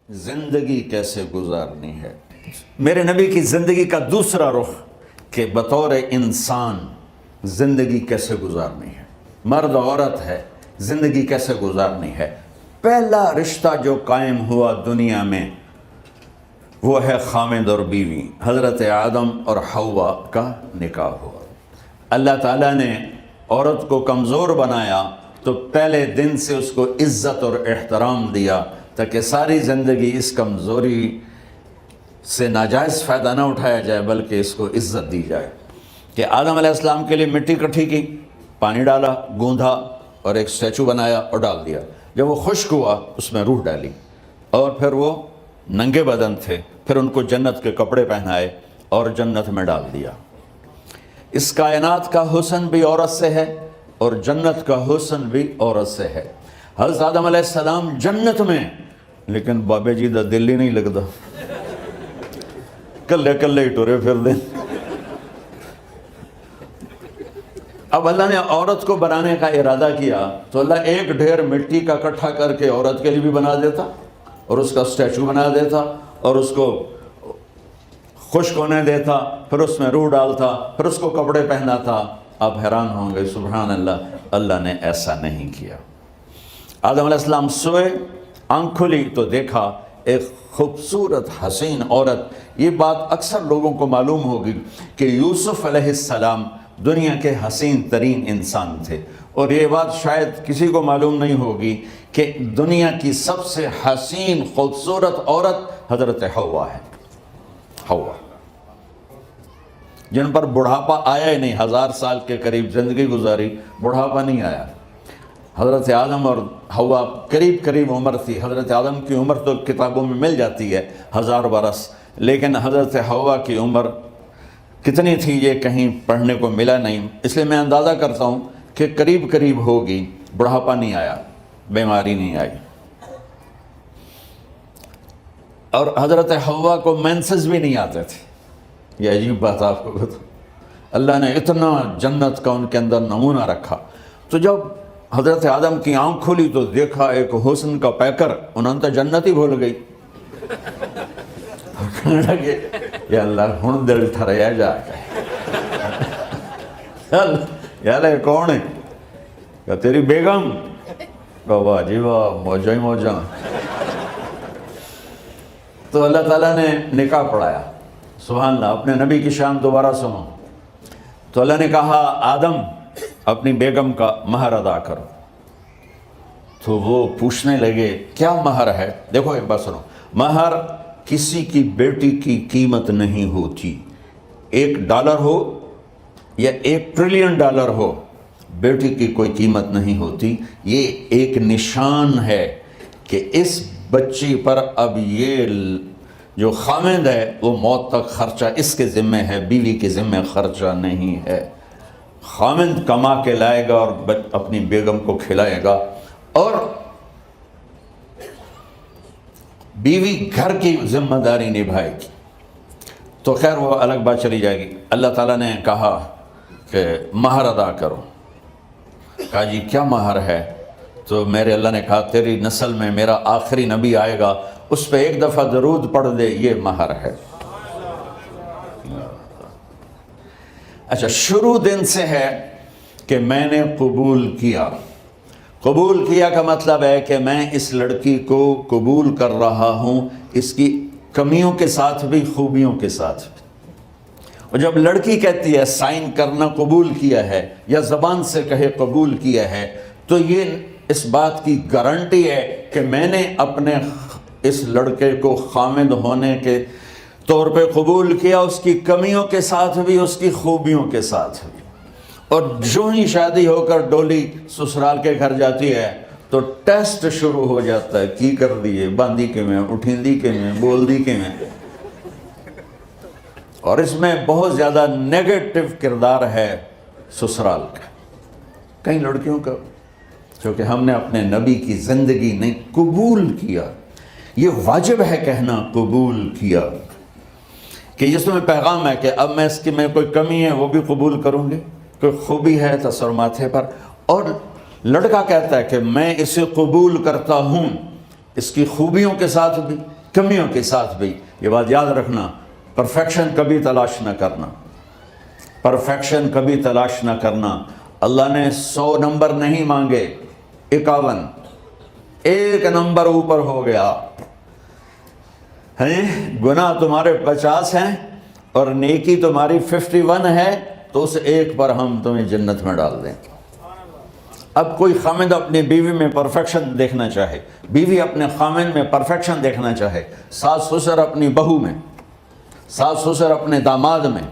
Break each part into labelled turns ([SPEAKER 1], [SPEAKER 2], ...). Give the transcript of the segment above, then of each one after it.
[SPEAKER 1] زندگی کیسے گزارنی ہے۔ میرے نبی کی زندگی کا دوسرا رخ کہ بطور انسان زندگی کیسے گزارنی ہے، مرد عورت ہے، زندگی کیسے گزارنی ہے۔ پہلا رشتہ جو قائم ہوا دنیا میں وہ ہے خامد اور بیوی، حضرت آدم اور حوا کا نکاح ہوا۔ اللہ تعالیٰ نے عورت کو کمزور بنایا تو پہلے دن سے اس کو عزت اور احترام دیا تاکہ ساری زندگی اس کمزوری سے ناجائز فائدہ نہ اٹھایا جائے بلکہ اس کو عزت دی جائے۔ کہ آدم علیہ السلام کے لیے مٹی اکٹھی کی، پانی ڈالا، گوندھا اور ایک اسٹیچو بنایا اور ڈال دیا۔ جب وہ خشک ہوا اس میں روح ڈالی اور پھر وہ ننگے بدن تھے، پھر ان کو جنت کے کپڑے پہنائے اور جنت میں ڈال دیا۔ اس کائنات کا حسن بھی عورت سے ہے اور جنت کا حسن بھی عورت سے ہے۔ حضرت آدم علیہ السلام جنت میں، لیکن بابے جی دا دل ہی نہیں لگتا، کلے کلے ہی ٹورے پھر دیں۔ اب اللہ نے عورت کو بنانے کا ارادہ کیا تو اللہ ایک ڈھیر مٹی کا اکٹھا کر کے عورت کے لیے بھی بنا دیتا اور اس کا اسٹیچو بنا دیتا اور اس کو خشک ہونے دیتا، پھر اس میں روح ڈالتا، پھر اس کو کپڑے پہناتا۔ آپ حیران ہوں گے، سبحان اللہ، اللہ نے ایسا نہیں کیا۔ آدم علیہ السلام سوئے، آنکھ کھلی تو دیکھا ایک خوبصورت حسین عورت۔ یہ بات اکثر لوگوں کو معلوم ہوگی کہ یوسف علیہ السلام دنیا کے حسین ترین انسان تھے، اور یہ بات شاید کسی کو معلوم نہیں ہوگی کہ دنیا کی سب سے حسین خوبصورت عورت حضرت حوا ہے۔ حوا جن پر بڑھاپا آیا ہی نہیں، 1000 سال کے قریب زندگی گزاری، بڑھاپا نہیں آیا۔ حضرت آدم اور حوا قریب قریب عمر تھی۔ حضرت آدم کی عمر تو کتابوں میں مل جاتی ہے 1000 برس، لیکن حضرت حوا کی عمر کتنی تھی یہ کہیں پڑھنے کو ملا نہیں، اس لیے میں اندازہ کرتا ہوں کہ قریب قریب ہوگی۔ بڑھاپا نہیں آیا، بیماری نہیں آئی، اور حضرت حوا کو مینسز بھی نہیں آتے تھے۔ یہ عجیب بات آپ کو بتاؤں، اللہ نے اتنا جنت کا ان کے اندر نمونہ رکھا۔ تو جب حضرت آدم کی آنکھ کھلی تو دیکھا ایک حسن کا پیکر، انہوں نے تو جنت ہی بھول گئی۔ کہنے لگے یا اللہ ہن دل ٹھریا جا کے، یا اللہ کون ہے؟ کہ تیری بیگم۔ کہ واہ جی واہ، موجہ ہی موجہ۔ تو اللہ تعالیٰ نے نکاح پڑھایا۔ سبحان اللہ، اپنے نبی کی شان دوبارہ سنو۔ تو اللہ نے کہا آدم اپنی بیگم کا مہر ادا کرو۔ تو وہ پوچھنے لگے کیا مہر ہے؟ دیکھو ایک بات سنو، مہر کسی کی بیٹی کی قیمت نہیں ہوتی۔ $1 ہو یا $1 ٹریلین ہو، بیٹی کی کوئی قیمت نہیں ہوتی۔ یہ ایک نشان ہے کہ اس بچی پر اب یہ جو خامد ہے وہ موت تک خرچہ اس کے ذمہ ہے، بیوی کے ذمہ خرچہ نہیں ہے۔ خامد کما کے لائے گا اور اپنی بیگم کو کھلائے گا، اور بیوی گھر کی ذمہ داری نبھائے گی۔ تو خیر وہ الگ بات چلی جائے گی۔ اللہ تعالیٰ نے کہا کہ مہر ادا کرو۔ کہا جی کیا مہر ہے؟ تو میرے اللہ نے کہا تیری نسل میں میرا آخری نبی آئے گا، اس پہ ایک دفعہ درود پڑھ دے، یہ مہر ہے۔ اچھا، شروع دن سے ہے کہ میں نے قبول کیا۔ قبول کیا کا مطلب ہے کہ میں اس لڑکی کو قبول کر رہا ہوں، اس کی کمیوں کے ساتھ بھی خوبیوں کے ساتھ بھی۔ اور جب لڑکی کہتی ہے سائن کرنا قبول کیا ہے، یا زبان سے کہے قبول کیا ہے، تو یہ اس بات کی گارنٹی ہے کہ میں نے اپنے اس لڑکے کو خامد ہونے کے طور پہ قبول کیا، اس کی کمیوں کے ساتھ بھی، اس کی خوبیوں کے ساتھ بھی۔ اور جو ہی شادی ہو کر ڈولی سسرال کے گھر جاتی ہے تو ٹیسٹ شروع ہو جاتا ہے، کی کر دیے، باندھی کے میں، اٹھیندی کے میں، بول دی کے میں۔ اور اس میں بہت زیادہ نیگیٹو کردار ہے سسرال کا، کئی لڑکیوں کا، کیونکہ ہم نے اپنے نبی کی زندگی نہیں قبول کیا۔ یہ واجب ہے کہنا قبول کیا، کہ اس میں پیغام ہے کہ اب میں اس کی میں کوئی کمی ہے وہ بھی قبول کروں گی، کوئی خوبی ہے تو سر ماتھے پر۔ اور لڑکا کہتا ہے کہ میں اسے قبول کرتا ہوں، اس کی خوبیوں کے ساتھ بھی، کمیوں کے ساتھ بھی. یہ بات یاد رکھنا، پرفیکشن کبھی تلاش نہ کرنا، پرفیکشن کبھی تلاش نہ کرنا. اللہ نے 100 نمبر نہیں مانگے، 51، ایک نمبر اوپر ہو گیا. گناہ تمہارے 50 ہیں اور نیکی تمہاری 51 ہے، تو اس ایک پر ہم تمہیں جنت میں ڈال دیں. اب کوئی خامد اپنی بیوی میں پرفیکشن دیکھنا چاہے، بیوی اپنے خامد میں پرفیکشن دیکھنا چاہے، ساس سسر اپنی بہو میں، ساس سسر اپنے داماد میں،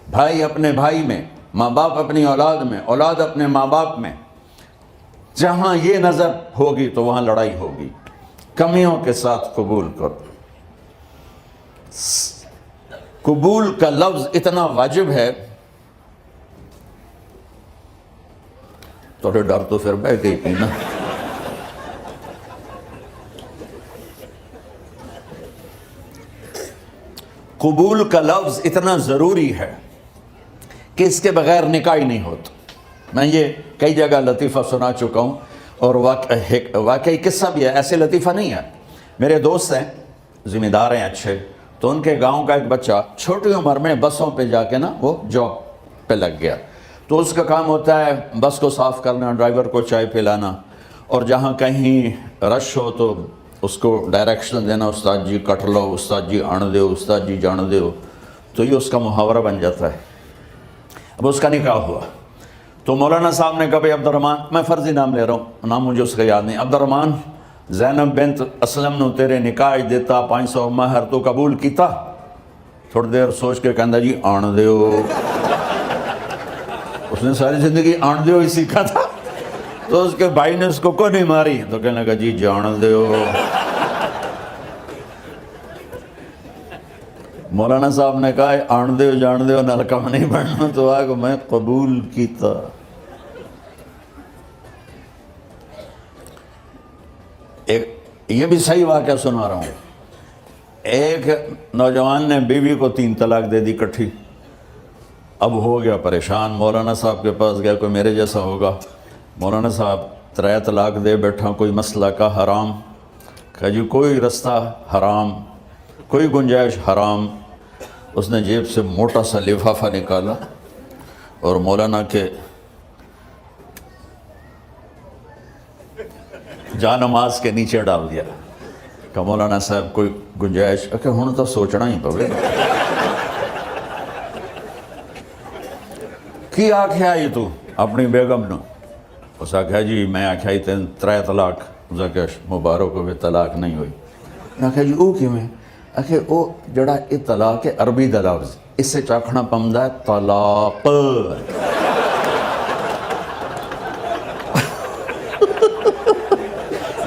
[SPEAKER 1] بھائی اپنے بھائی میں، ماں باپ اپنی اولاد میں، اولاد اپنے ماں باپ میں، جہاں یہ نظر ہوگی تو وہاں لڑائی ہوگی. کمیوں کے ساتھ قبول کرو. قبول کا لفظ اتنا واجب ہے، تھوڑے ڈر تو پھر بہ گئی تھی نا. قبول کا لفظ اتنا ضروری ہے کہ اس کے بغیر نکاح ہی نہیں ہوتا. میں یہ کئی جگہ لطیفہ سنا چکا ہوں، اور واقعی قصہ بھی ہے، ایسے لطیفہ نہیں ہے. میرے دوست ہیں، ذمہ دار ہیں اچھے، تو ان کے گاؤں کا ایک بچہ چھوٹی عمر میں بسوں پہ جا کے نا وہ جاب پہ لگ گیا. تو اس کا کام ہوتا ہے بس کو صاف کرنا، ڈرائیور کو چائے پلانا، اور جہاں کہیں رش ہو تو اس کو ڈائریکشن دینا، استاد جی کٹ لو، استاد جی آن دیو، استاد جی جان دیو. تو یہ اس کا محاورہ بن جاتا ہے. اب اس کا نکاح ہوا تو مولانا صاحب نے کہا بھائی عبد الرحمن، میں فرضی نام لے رہا ہوں، نام مجھے اس کا یاد نہیں، عبد الرحمن زینب بنت اسلم نو تیرے نکاح دیتا 500 مہر تو قبول کیتا. تھوڑی دیر سوچ کے کہندا جی آن دیو. اس نے ساری زندگی آن دیو ہی سیکھا تھا. تو اس کے بھائی نے اس کو کوئی نہیں ماری تو کہنے لگا جی جان دیو. مولانا صاحب نے کہا آن دیو جان دیو نلکا نہیں بننا، تو آگا میں قبول کیتا. یہ بھی صحیح واقعہ سنا رہا ہوں. ایک نوجوان نے بیوی کو 3 طلاق دے دی کٹھی. اب ہو گیا پریشان، مولانا صاحب کے پاس گیا، کوئی میرے جیسا ہوگا. مولانا صاحب 3 طلاق دے بیٹھا، کوئی مسئلہ کا حرام. کہا جی کوئی رستہ حرام، کوئی گنجائش حرام. اس نے جیب سے موٹا سا لفافہ نکالا اور مولانا کے جا نماز کے نیچے ڈال دیا. کہ مولانا صاحب کوئی گنجائش؟ کہ ہوں تو سوچنا ہی پوے. کی آکھیا یہ تو اپنی بیگم نو؟ اس آکھیا جی میں آکھیا ہی 3 طلاق. اس آکھیا مبارک ہوئے طلاق نہیں ہوئی. میں آکھیا جی او کیوں ہے؟ آکھیا او جڑا یہ طلاق ہے عربی دا لفظ، اس سے چاکھنا پمدا ہے طلاق.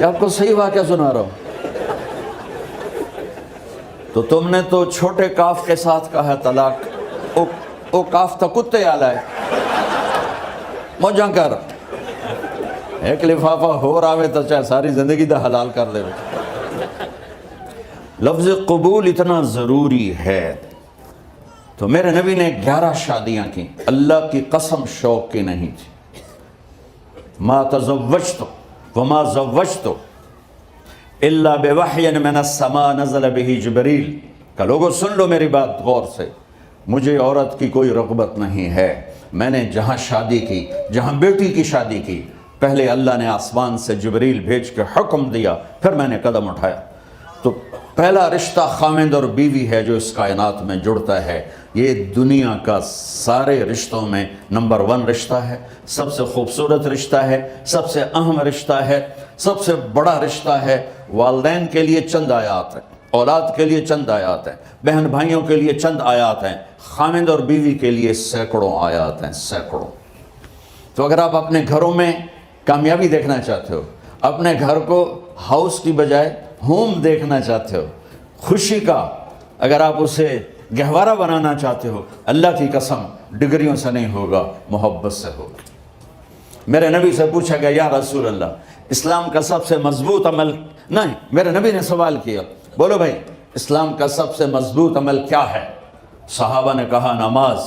[SPEAKER 1] یہ آپ کو صحیح واقعہ سنا رہا ہوں. تو تم نے تو چھوٹے کاف کے ساتھ کہا ہے طلاق. او کاف تا کتے آلا ہے. موجاں کر ایک لفافہ ہو راوے تو چاہے ساری زندگی دا حلال کر دے. لفظ قبول اتنا ضروری ہے. تو میرے نبی نے 11 شادیاں کی، اللہ کی قسم شوق کی نہیں تھی. ما تزوجت وما زوجت الا بوحی من السماء نزل به جبریل. کہ لوگوں سن لو میری بات غور سے، مجھے عورت کی کوئی رغبت نہیں ہے. میں نے جہاں شادی کی، جہاں بیٹی کی شادی کی، پہلے اللہ نے آسمان سے جبریل بھیج کے حکم دیا، پھر میں نے قدم اٹھایا. تو پہلا رشتہ خامند اور بیوی ہے جو اس کائنات میں جڑتا ہے. یہ دنیا کا سارے رشتوں میں نمبر 1 رشتہ ہے، سب سے خوبصورت رشتہ ہے، سب سے اہم رشتہ ہے، سب سے بڑا رشتہ ہے. والدین کے لیے چند آیات ہیں، اولاد کے لیے چند آیات ہیں، بہن بھائیوں کے لیے چند آیات ہیں، خامند اور بیوی کے لیے سینکڑوں آیات ہیں، سینکڑوں. تو اگر آپ اپنے گھروں میں کامیابی دیکھنا چاہتے ہو، اپنے گھر کو ہاؤس کی بجائے ہوم دیکھنا چاہتے ہو، خوشی کا اگر آپ اسے گہوارہ بنانا چاہتے ہو، اللہ کی قسم ڈگریوں سے نہیں ہوگا، محبت سے ہوگا. میرے نبی سے پوچھا گیا یا رسول اللہ اسلام کا سب سے مضبوط عمل، نہیں میرے نبی نے سوال کیا، بولو بھائی اسلام کا سب سے مضبوط عمل کیا ہے؟ صحابہ نے کہا نماز.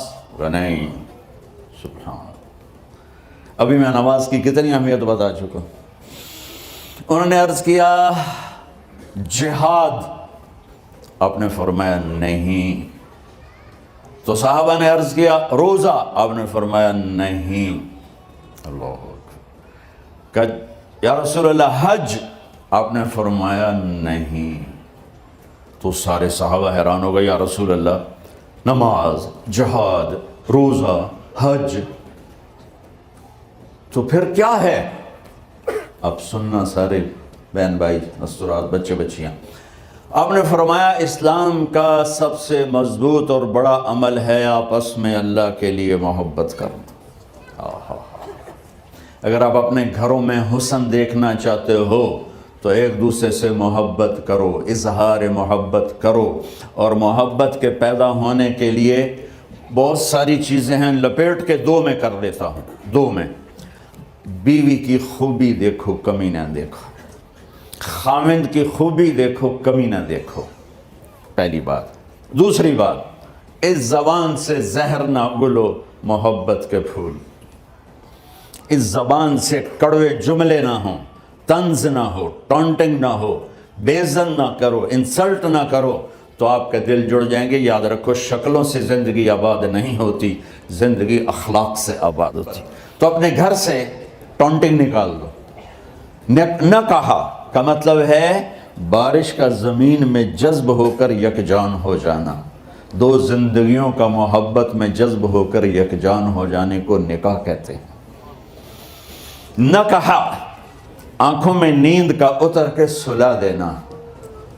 [SPEAKER 1] نہیں سبحان. ابھی میں نماز کی کتنی اہمیت بتا چکا. انہوں نے عرض کیا جہاد. آپ نے فرمایا نہیں. تو صحابہ نے عرض کیا روزہ؟ آپ نے فرمایا نہیں. اللہ کہ یا رسول اللہ حج؟ آپ نے فرمایا نہیں. تو سارے صحابہ حیران ہو گئے، یا رسول اللہ نماز، جہاد، روزہ، حج، تو پھر کیا ہے؟ اب سننا سارے بہن بھائی، مستورات، بچے بچیاں. آپ نے فرمایا اسلام کا سب سے مضبوط اور بڑا عمل ہے آپس میں اللہ کے لیے محبت کرنا. اگر آپ اپنے گھروں میں حسن دیکھنا چاہتے ہو تو ایک دوسرے سے محبت کرو، اظہار محبت کرو. اور محبت کے پیدا ہونے کے لیے بہت ساری چیزیں ہیں، لپیٹ کے دو میں کر دیتا ہوں. دو میں: بیوی کی خوبی دیکھو، کمی نہ دیکھو. خاوند کی خوبی دیکھو، کمی نہ دیکھو، پہلی بات. دوسری بات، اس زبان سے زہر نہ اگلو محبت کے پھول. اس زبان سے کڑوے جملے نہ ہوں، طنز نہ ہو، ٹونٹنگ نہ ہو، بیزن نہ کرو، انسلٹ نہ کرو، تو آپ کے دل جڑ جائیں گے. یاد رکھو، شکلوں سے زندگی آباد نہیں ہوتی، زندگی اخلاق سے آباد ہوتی. تو اپنے گھر سے ٹونٹنگ نکال دو. نہ کہا کا مطلب ہے بارش کا زمین میں جذب ہو کر یکجان ہو جانا. دو زندگیوں کا محبت میں جذب ہو کر یکجان ہو جانے کو نکاح کہتے ہیں. نہ کہا آنکھوں میں نیند کا اتر کے سلا دینا.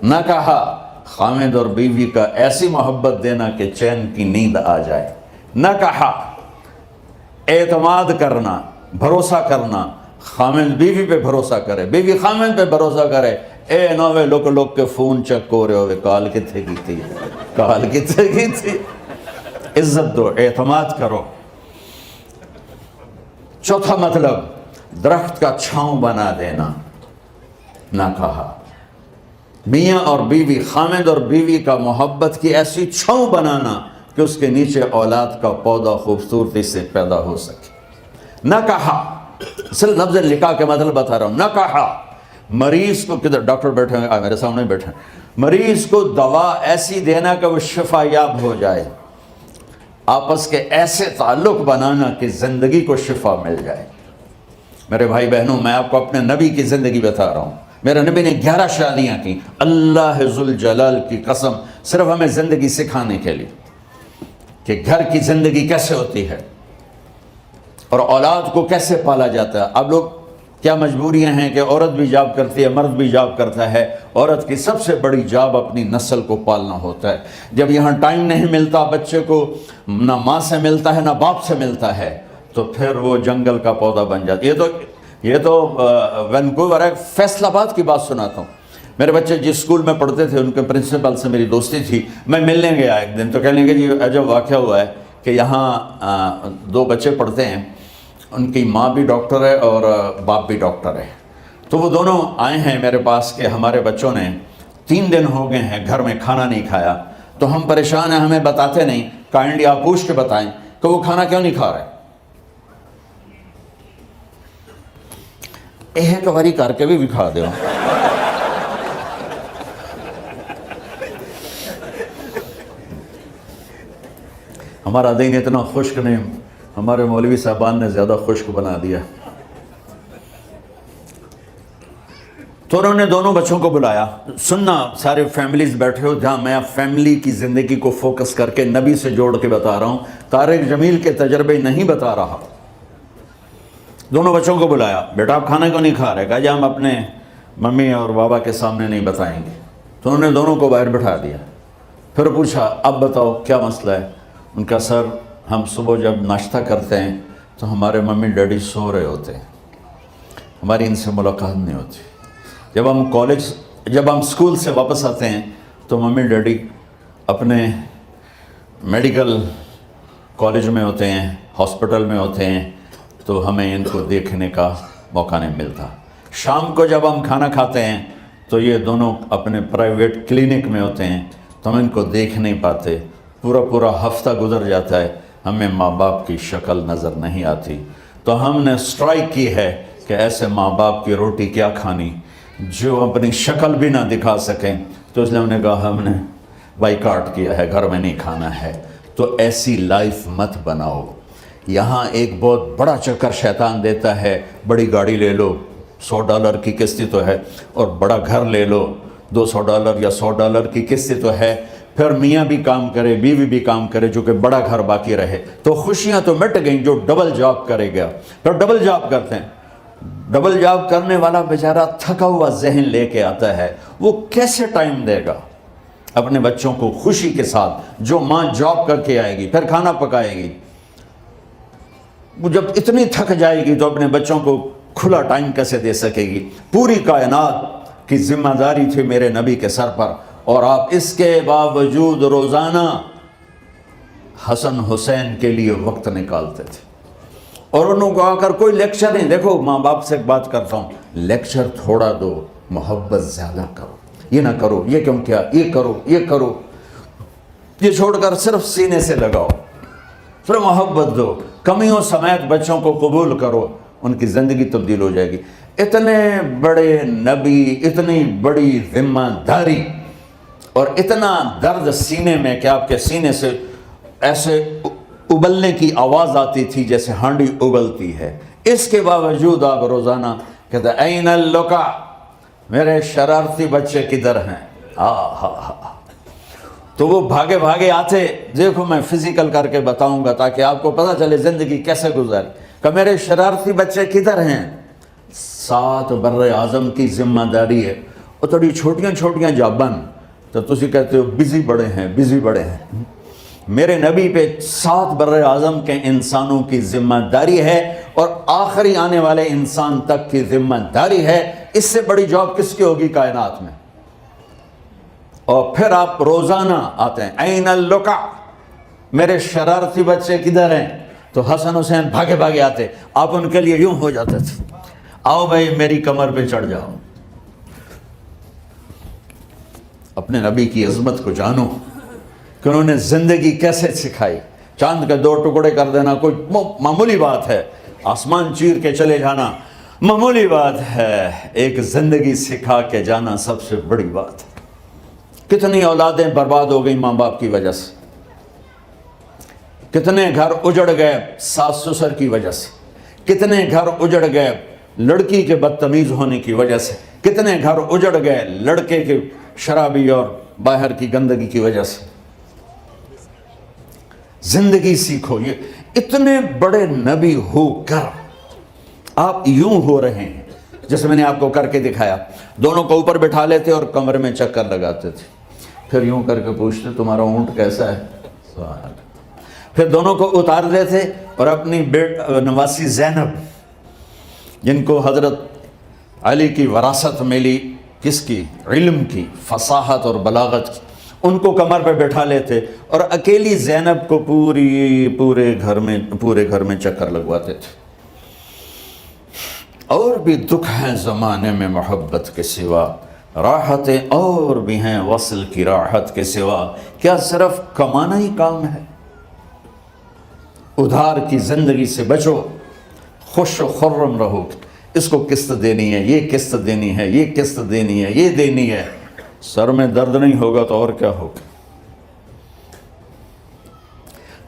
[SPEAKER 1] نہ کہا خاوند اور بیوی کا ایسی محبت دینا کہ چین کی نیند آ جائے. نہ کہا اعتماد کرنا، بھروسہ کرنا. خاوند بیوی پہ بھروسہ کرے، بیوی خاوند پہ بھروسہ کرے. اے نوے لوگ کے فون چیک ہو رہے ہوئے، کال کتنے کی تھی، کال کتنے کی تھی. عزت دو، اعتماد کرو. چوتھا مطلب، درخت کا چھاؤں بنا دینا. نہ کہا میاں اور بیوی، خاوند اور بیوی کا محبت کی ایسی چھاؤں بنانا کہ اس کے نیچے اولاد کا پودا خوبصورتی سے پیدا ہو سکے. نہ کہا، صرف لفظ لکھا کے مطلب بتا رہا ہوں. نہ کہا مریض کو، کدھر ڈاکٹر بیٹھے ہیں، میرے سامنے بیٹھے ہیں، مریض کو دوا ایسی دینا کہ وہ شفا یاب ہو جائے. آپس کے ایسے تعلق بنانا کہ زندگی کو شفا مل جائے. میرے بھائی بہنوں، میں آپ کو اپنے نبی کی زندگی بتا رہا ہوں. میرے نبی نے 11 شادیاں کی. اللہ ذوالجلال کی قسم، صرف ہمیں زندگی سکھانے کے لیے کہ گھر کی زندگی کیسے ہوتی ہے اور اولاد کو کیسے پالا جاتا ہے. اب لوگ کیا مجبوریاں ہیں کہ عورت بھی جاب کرتی ہے، مرد بھی جاب کرتا ہے. عورت کی سب سے بڑی جاب اپنی نسل کو پالنا ہوتا ہے. جب یہاں ٹائم نہیں ملتا بچے کو، نہ ماں سے ملتا ہے نہ باپ سے ملتا ہے، تو پھر وہ جنگل کا پودا بن جاتا. یہ تو وینکوور ہے. فیصل آباد کی بات سناتا ہوں. میرے بچے جس اسکول میں پڑھتے تھے ان کے پرنسپل سے میری دوستی تھی. میں ملنے گیا ایک دن، تو کہنے لگے جی عجب واقعہ ہوا ہے کہ یہاں 2 بچے پڑھتے ہیں، ان کی ماں بھی ڈاکٹر ہے اور باپ بھی ڈاکٹر ہے. تو وہ دونوں آئے ہیں میرے پاس کہ ہمارے بچوں نے 3 دن ہو گئے ہیں گھر میں کھانا نہیں کھایا، تو ہم پریشان ہیں، ہمیں بتاتے نہیں. کائنڈلی آپ پوچھ کے بتائیں کہ وہ کھانا کیوں نہیں کھا رہے. ایک باری کر کے بھی کھا دو. ہمارا دین اتنا خشک نہیں، ہمارے مولوی صاحبان نے زیادہ خشک بنا دیا. تو انہوں نے دونوں بچوں کو بلایا. سننا، سارے فیملیز بیٹھے ہو جہاں میں فیملی کی زندگی کو فوکس کر کے نبی سے جوڑ کے بتا رہا ہوں، طارق جمیل کے تجربے نہیں بتا رہا. دونوں بچوں کو بلایا. بیٹا آپ کھانا کیوں نہیں کھا رہے؟ کہا جی ہم اپنے ممی اور بابا کے سامنے نہیں بتائیں گے. تو انہوں نے دونوں کو باہر بٹھا دیا. پھر پوچھا اب بتاؤ کیا مسئلہ ہے؟ ان کا سر ہم صبح جب ناشتہ کرتے ہیں تو ہمارے ممی ڈیڈی سو رہے ہوتے ہیں، ہماری ان سے ملاقات نہیں ہوتی. جب ہم اسکول سے واپس آتے ہیں تو ممی ڈیڈی اپنے میڈیکل کالج میں ہوتے ہیں، ہاسپٹل میں ہوتے ہیں، تو ہمیں ان کو دیکھنے کا موقع نہیں ملتا. شام کو جب ہم کھانا کھاتے ہیں تو یہ دونوں اپنے پرائیویٹ کلینک میں ہوتے ہیں، تو ہم ان کو دیکھ نہیں پاتے. پورا ہفتہ گزر جاتا ہے، ہمیں ماں باپ کی شکل نظر نہیں آتی. تو ہم نے اسٹرائک کی ہے کہ ایسے ماں باپ کی روٹی کیا کھانی جو اپنی شکل بھی نہ دکھا سکیں. تو اس لیے ہم نے کہا ہم نے بائیکاٹ کیا ہے، گھر میں نہیں کھانا ہے، تو ایسی لائف مت بناؤ۔ یہاں ایک بہت بڑا چکر شیطان دیتا ہے، بڑی گاڑی لے لو، $100 کی قسط تو ہے، اور بڑا گھر لے لو، $200 یا $100 کی قسط تو ہے، پھر میاں بھی کام کرے، بیوی بھی کام کرے، جو کہ بڑا گھر باقی رہے، تو خوشیاں تو مٹ گئیں۔ جو ڈبل جاب کرے گا، پھر ڈبل جاب کرتے ہیں، ڈبل جاب کرنے والا بیچارہ تھکا ہوا ذہن لے کے آتا ہے، وہ کیسے ٹائم دے گا اپنے بچوں کو خوشی کے ساتھ؟ جو ماں جاب کر کے آئے گی، پھر کھانا پکائے گی، وہ جب اتنی تھک جائے گی تو اپنے بچوں کو کھلا ٹائم کیسے دے سکے گی؟ پوری کائنات کی ذمہ داری تھی میرے نبی کے سر پر، اور آپ اس کے باوجود روزانہ حسن حسین کے لیے وقت نکالتے تھے۔ اور انہوں کو آ کر کوئی لیکچر نہیں، دیکھو ماں باپ سے ایک بات کرتا ہوں، لیکچر تھوڑا دو، محبت زیادہ کرو، یہ نہ کرو، یہ کیوں کیا، یہ کرو، یہ کرو، یہ چھوڑ کر صرف سینے سے لگاؤ، پھر محبت دو، کمیوں سمیت بچوں کو قبول کرو، ان کی زندگی تبدیل ہو جائے گی۔ اتنے بڑے نبی، اتنی بڑی ذمہ داری، اور اتنا درد سینے میں کہ آپ کے سینے سے ایسے ابلنے کی آواز آتی تھی جیسے ہانڈی ابلتی ہے، اس کے باوجود آپ روزانہ کہتے ہیں این اللقا، میرے شرارتی بچے کدھر ہیں؟ تو وہ بھاگے بھاگے آتے، دیکھو میں فزیکل کر کے بتاؤں گا تاکہ آپ کو پتہ چلے زندگی کیسے گزاری، کہ میرے شرارتی بچے کدھر ہیں؟ 7 بر اعظم کی ذمہ داری ہے، اور تھوڑی چھوٹیاں چھوٹیاں جابن، تو تسی کہتے ہو بزی بڑے ہیں، بزی بڑے ہیں۔ میرے نبی پہ 7 بر اعظم کے انسانوں کی ذمہ داری ہے، اور آخری آنے والے انسان تک کی ذمہ داری ہے۔ اس سے بڑی جاب کس کی ہوگی کائنات میں؟ اور پھر آپ روزانہ آتے ہیں، این اللقا، میرے شرارتی بچے کدھر ہیں؟ تو حسن حسین بھاگے بھاگے آتے، آپ ان کے لیے یوں ہو جاتے تھے، آؤ بھائی میری کمر پہ چڑھ جاؤ۔ اپنے نبی کی عظمت کو جانو کہ انہوں نے زندگی کیسے سکھائی۔ چاند کے 2 ٹکڑے کر دینا کوئی معمولی بات ہے، آسمان چیر کے چلے جانا معمولی بات ہے، ایک زندگی سکھا کے جانا سب سے بڑی بات ہے۔ کتنی اولادیں برباد ہو گئی ماں باپ کی وجہ سے، کتنے گھر اجڑ گئے ساس سسر کی وجہ سے، کتنے گھر اجڑ گئے لڑکی کے بدتمیز ہونے کی وجہ سے، کتنے گھر اجڑ گئے لڑکے کے شرابی اور باہر کی گندگی کی وجہ سے۔ زندگی سیکھو۔ یہ اتنے بڑے نبی ہو کر آپ یوں ہو رہے ہیں جیسے میں نے آپ کو کر کے دکھایا، دونوں کو اوپر بٹھا لیتے اور کمرے میں چکر لگاتے تھے، پھر یوں کر کے پوچھتے تمہارا اونٹ کیسا ہے، پھر دونوں کو اتار دیتے اور اپنی نواسی زینب جن کو حضرت علی کی وراثت ملی، کس کی؟ علم کی، فصاحت اور بلاغت کی، ان کو کمر پہ بٹھا لیتے اور اکیلی زینب کو پورے گھر میں چکر لگواتے تھے۔ اور بھی دکھ ہیں زمانے میں محبت کے سوا، راحتیں اور بھی ہیں وصل کی راحت کے سوا، کیا صرف کمانا ہی کام ہے؟ ادھار کی زندگی سے بچو، خوش و خرم رہو، اس کو قسط دینی ہے، یہ قسط دینی ہے، یہ قسط دینی ہے، یہ دینی ہے، سر میں درد نہیں ہوگا تو اور کیا ہوگا؟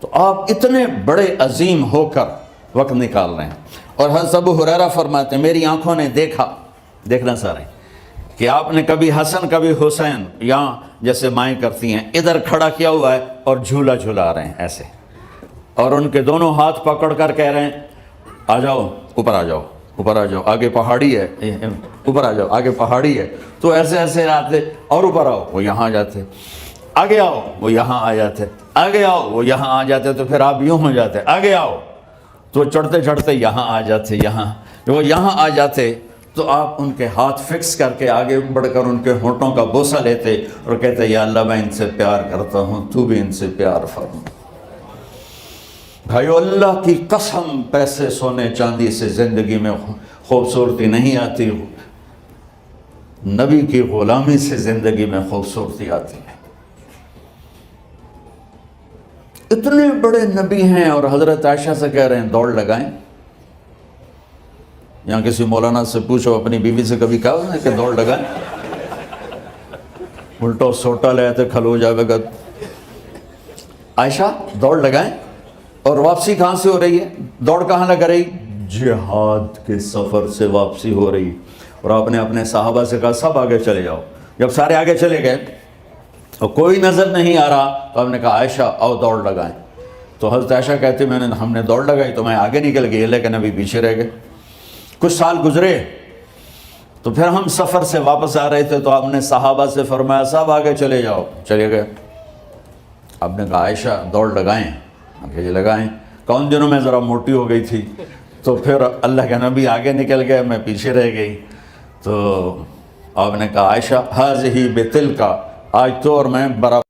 [SPEAKER 1] تو آپ اتنے بڑے عظیم ہو کر وقت نکال رہے ہیں۔ اور حضرت ابو ہریرہ فرماتے ہیں میری آنکھوں نے دیکھنا سارے کہ آپ نے کبھی حسن کبھی حسین یہاں جیسے مائیں کرتی ہیں ادھر کھڑا کیا ہوا ہے اور جھولا جھولا رہے ہیں ایسے، اور ان کے دونوں ہاتھ پکڑ کر کہہ رہے ہیں آ جاؤ اوپر، آ جاؤ اوپر، آ جاؤ، آگے پہاڑی ہے، اوپر آ جاؤ، آگے پہاڑی ہے، تو ایسے ایسے آتے اور اوپر آؤ، وہ یہاں آ جاتے، آگے آؤ، وہ یہاں آ جاتے، آگے آؤ، وہ یہاں آ جاتے، تو پھر آپ یوں ہو جاتے، آگے آؤ، تو چڑھتے چڑھتے یہاں آ جاتے، وہ یہاں آ جاتے، تو آپ ان کے ہاتھ فکس کر کے آگے بڑھ کر ان کے ہونٹوں کا بوسہ لیتے اور کہتے یا اللہ میں ان سے پیار کرتا ہوں، تو بھی ان سے پیار فرما۔ بھائیو اللہ کی قسم، پیسے سونے چاندی سے زندگی میں خوبصورتی نہیں آتی، نبی کی غلامی سے زندگی میں خوبصورتی آتی ہے۔ اتنے بڑے نبی ہیں اور حضرت عائشہ سے کہہ رہے ہیں دوڑ لگائیں۔ یہاں کسی مولانا سے پوچھو اپنی بیوی سے کبھی کہا کہ دوڑ لگائیں، الٹو سوٹا لے تو کھلو جاوے گا. عائشہ دوڑ لگائیں. اور واپسی کہاں سے ہو رہی ہے؟ دوڑ کہاں لگ رہی؟ جہاد کے سفر سے واپسی ہو رہی. اور آپ نے اپنے صحابہ سے کہا سب آگے چلے جاؤ. جب سارے آگے چلے گئے اور کوئی نظر نہیں آ رہا تو ہم نے کہا عائشہ آؤ دوڑ لگائیں. تو حضرت عائشہ کہتے ہم نے دوڑ لگائی تو میں آگے نکل گئی لیکن ابھی پیچھے رہ گئے. کچھ سال گزرے تو پھر ہم سفر سے واپس آ رہے تھے تو آپ نے صحابہ سے فرمایا سب آگے چلے جاؤ. چلے گئے. آپ نے کہا عائشہ دوڑ لگائیں. آگے لگائیں. کون دنوں میں ذرا موٹی ہو گئی تھی تو پھر اللہ کے نبی آگے نکل گئے, میں پیچھے رہ گئی. تو آپ نے کہا عائشہ حاذہ بتلک, آج تو اور میں برابر